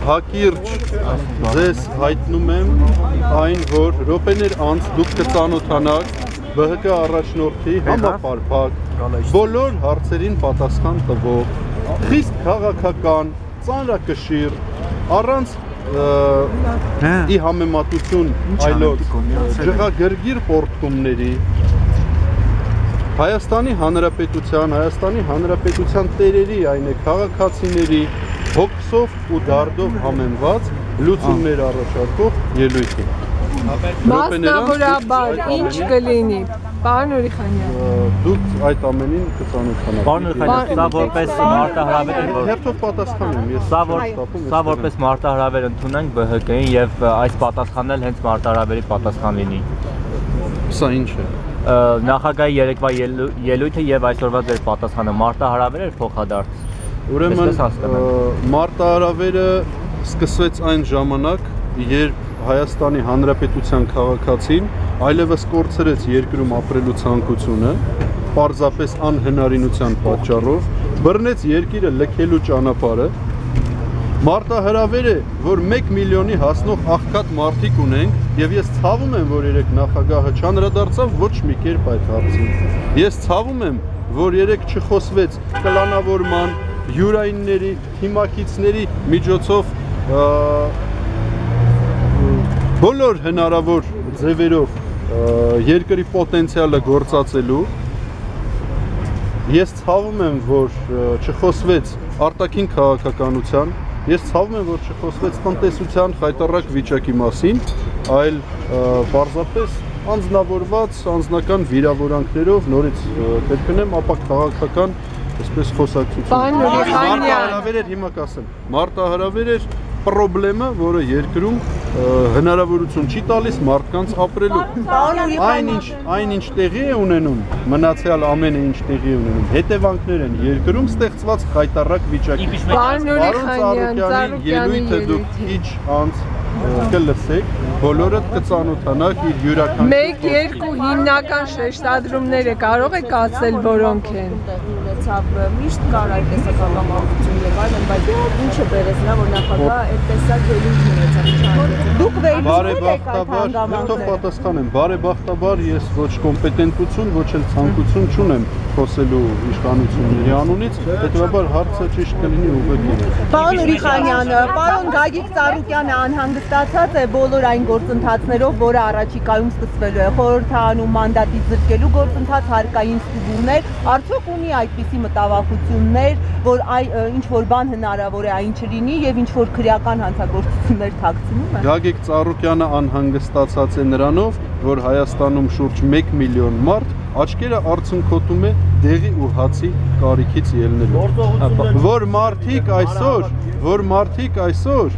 Հակիրճ ձեզ հայտնում եմ այն, որ րոպեներ անց դուք կծանոթանաք ԲՀԿ առաջնորդի համապարփակ բոլոր հարցերին պատասխան տվող, խիստ քաղաքական, ծանրակշիռ, առանց ի համեմատություն այլոց ջղագրգիռ պորտկումների Հայաստանի Հանրապետության տերերի, այն է քաղաքացիների հոգսով ու դարդով համեմված լուծումներ առաջարկող ելույթի։ Մասնավորաբար ինչ կլինի, պարոն Ուրիխանյան։ Դուք այդ ամենին կծանոթանաք։ Պարոն Ուրիխանյան, սա որպես մարտահրավեր է, հերթով պատասխանում եմ, սա որպես մարտահրավեր ընդունենք ԲՀԿ-ին եւ այս պատասխանն էլ հենց մարտահրավերի պատասխան լինի։ Սա ինչ է։ Նախագահի երեկվա ելույթը եւ այսօրվա ձեր պատասխանը մարտահրավեր էր փոխադարձ։ Ուրեմն մարտահրավերը սկսվեց այն ժամանակ, երբ Հայաստանի Հանրապետության քաղաքացին այլևս կորցրեց երկրում ապրելու ցանկությունը, պարզապես անհնարինության պատճառով, բռնեց երկիրը լքելու ճանապարհը։ Մարտահրավեր է, որ 1 միլիոնի հասնող աղքատ մարդիկ ունենք եւ ես ցավում եմ, որ երեք նախագահը չանդրադարձավ ոչ մի կերպ այդ հարցին։ Ես ցավում եմ, որ երեք չխոսվեց կլանավորման, յուրայինների, թիմակիցների միջոցով բոլոր հնարավոր ձևերով երկրի պոտենցիալը գործածելու։ Ես ցավում եմ, որ չխոսվեց արտաքին քաղաքականության, ես ցավում եմ, որ չխոսվեց տնտեսության խայտառակ վիճակի մասին, այլ պարզապես անձնավորված անձնական վիրավորանքներով նորից կրկնեմ, ապա քաղաքական այսպես խոսակցություն։ Մարտահրավեր էր, հիմա կասեմ, մարտահրավեր էր պրոբլեմը, որը երկրում հնարավորություն չի տալիս մարդկանց ապրելու։ Այնինչ տեղի է ունենում, մնացյալ ամենը ինչ տեղի է ունենում, հետևանքներ են երկրում ստեղծված խայտառակ վիճակի։ Պարոն Ծառուկյանի ելույթը դուք քիչ անց կլսեք, բոլորդ կծանոթանաք իր յուրաքանչյուր։ Մեկ-երկու հիմնական շեշտադրումները կարող եք ասել, որոնք են։ Միշտ կար այդ տեսակալամարտություն եւ այլն, բայց ինչը բերեց նա, որ նախագահը այդ տեսակ ելույթ ունեցավ։ Դուք վերլուծում եք այդ հանգամանքը։ Թող պատասխանեմ, բարեբախտաբար ես ոչ կոմպետենտություն, ոչ էլ ցանկություն չունեմ խոսելու իշխանությունների անունից, հետեւաբար հարցը ճիշտ կլինի ուղղակի։ Պարոն Ուրիխանյան, պարոն Գագիկ Ծառուկյանը անհանգստացած է բոլոր այն գործընթացներով, որը առաջիկայում սկսվելու է, խորհրդարանում մանդատի զրկելու գործընթաց, հարկային ստուգումներ, արդյոք ունի այդպիսի մտավախություններ, որ ինչ որ բան հնարավոր է այն չլինի եւ ինչ որ քրեական հանցագործություններ թաքցնում է։ Գագիկ Ծառուկյանը անհանգստացած է նրանով, որ Հայաստանում շուրջ 1 միլիոն մարդ աչքերը արցունքոտում է դեղի ու հացի կարիքից ելնելու։ Որ մարդիկ այսօր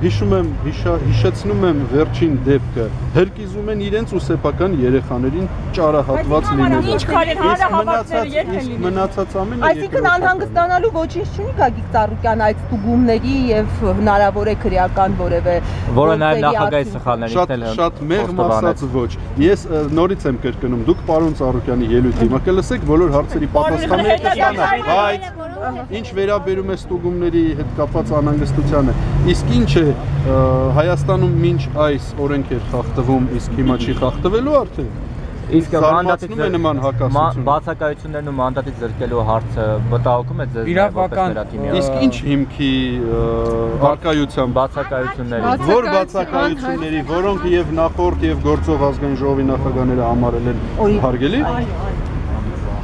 հիշեցնում եմ վերջին դեպքը, հրկիզում են իրենց ու սեփական երեխաներին ճարահատված լինելու։ Ինչ կարեն հանրահավաքները երբ են լինելու։ Մնացած ամենը։ Այսինքն անհանգստանալու ոչինչ չունի Գագիկ Ծառուկյան այդ ստուգումների եւ հնարավոր է քրեական որևէ որը նաեւ նախագահի սխալներից էլ շատ մեղմ ասած ոչ։ Ես նորից եմ կրկնում, դուք պարոն Ծառուկյանի ելույթը հիմա կլսեք, բոլոր հարցերի պատասխանները կստանաք, բայց ինչ վերաբերում է ստուգումների հետ կապված անհանգստությանը, իսկ ինչ է Հայաստանում մինչ այս օրենք էր խախտվում, իսկ հիմա չի խախտվելու արդեն։ Իսկ բացակայություններն ու մանդատից զրկելու հարցը վտանգում է ձեզ իրավական իսկ ինչ հիմքի արկայության բացակայությունների որ բացակայությունների, որոնք եւ նախորդ եւ գործող ազգային ժողովի նախագահները համարել են հարգելի։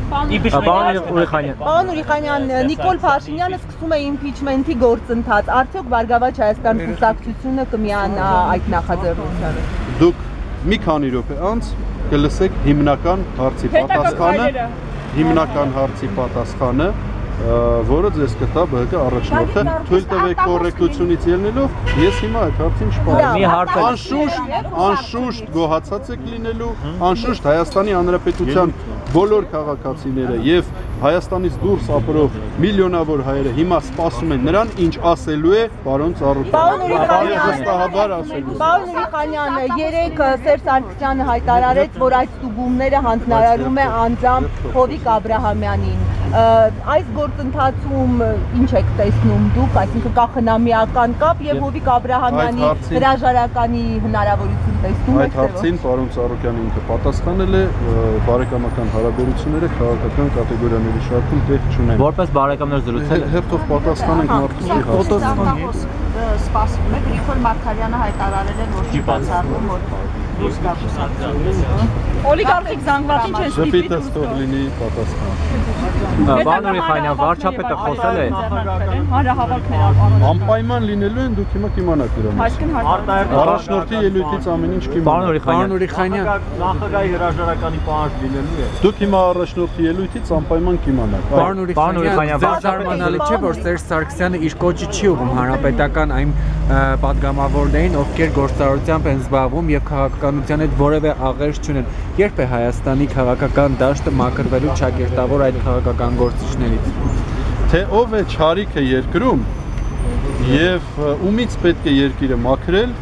Պարոն Ուրիխանյան, Նիկոլ Փաշինյանը սկսում է իմպիչմենթի գործընթաց, արդյոք Բարգավաճ Հայաստան կուսակցությունը կմիանա այդ նախաձեռնությանը։ Դուք մի քանի րոպե անց կլսեք հիմնական հարցի պատասխանը, որը ձեզ կտա ԲՀԿ առաջնորդը, թույլ տվեք կոռեկտությունից ելնելով, ես հիմա այդ հարցին չպատասխանեմ։ Անշուշտ գոհացած եք լինելու, անշուշտ Հայաստանի Հանրապետության բոլոր քաղաքացիները եւ Հայաստանից դուրս ապրող միլիոնավոր հայերը հիմա սպասում են նրան, ինչ ասելու է պարոն Ծառուկյանը։ Պարոն Ուրիխանյան, երեք Սերժ Սարգսյանը հայտարարեց, որ այդ ստուգումները հանձնարարում է անձամբ Հովիկ Աբրահամյանին։ Այս գործընթացում ինչ եք տեսնում դուք, այսինքն կա խնամիական կապ եւ Հովիկ Աբրահամյանի հրաժարականի հնարավորություն տեսնում եք։ Այդ հարցին պարոն Ծառուկյանը ինքը պատասխանել է, բարեկամական հարաբերությունները քաղաքական կատեգորիաների շարքում տեղ չունեն։ Որպես բարեկամներ զրուցել եք։ Հերթով պատասխանենք մարդուստի հարցին։ Սպասվում է Գրիգոր Մարգարյանը հայտարարել են, որ չի բացառվում, որ օլիգարխիկ զանգվածին չեն ստիպի։ Ժպիտը ստող լինի պատասխան։ Պարոն Ուրիխանյան, վարչապետը խոսել է։ Հանրահավաքներ Անպայման լինելու են, դուք հիմա կիմանաք դրանից։ Այսինքն Առաջնորդի ելույթից ամեն ինչ Պարոն կիմանաք։ Ուրիխանյան, Նախագահի հրաժարականի պահանջ լինելու է։ Դուք հիմա առաջնորդի ելույթից անպայման կիմանաք։ Պարոն Ուրիխանյան, զարմանալի չէ, որ Սերժ Սարգսյանը իր կոչը չի ուղղում հանրապետական այն պատգամավորներին, ովքեր գործարարությամբ են զբաղվում եւ քաղաքականության հետ որևէ աղերս չունեն։ Երբ է Հայաստանի քաղաքական դաշտը մաքրվելու ճակերտավոր այդ քաղաքական գործիչներից։ Թե ով է ճարիքը երկրում եւ ումից պետք է երկիրը մաքրել,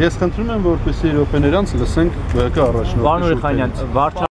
ես խնդրում եմ, որպեսզի րոպեներ անց լսենք ԲՀԿ առաջնորդի։ Պարոն Ուրիխանյան,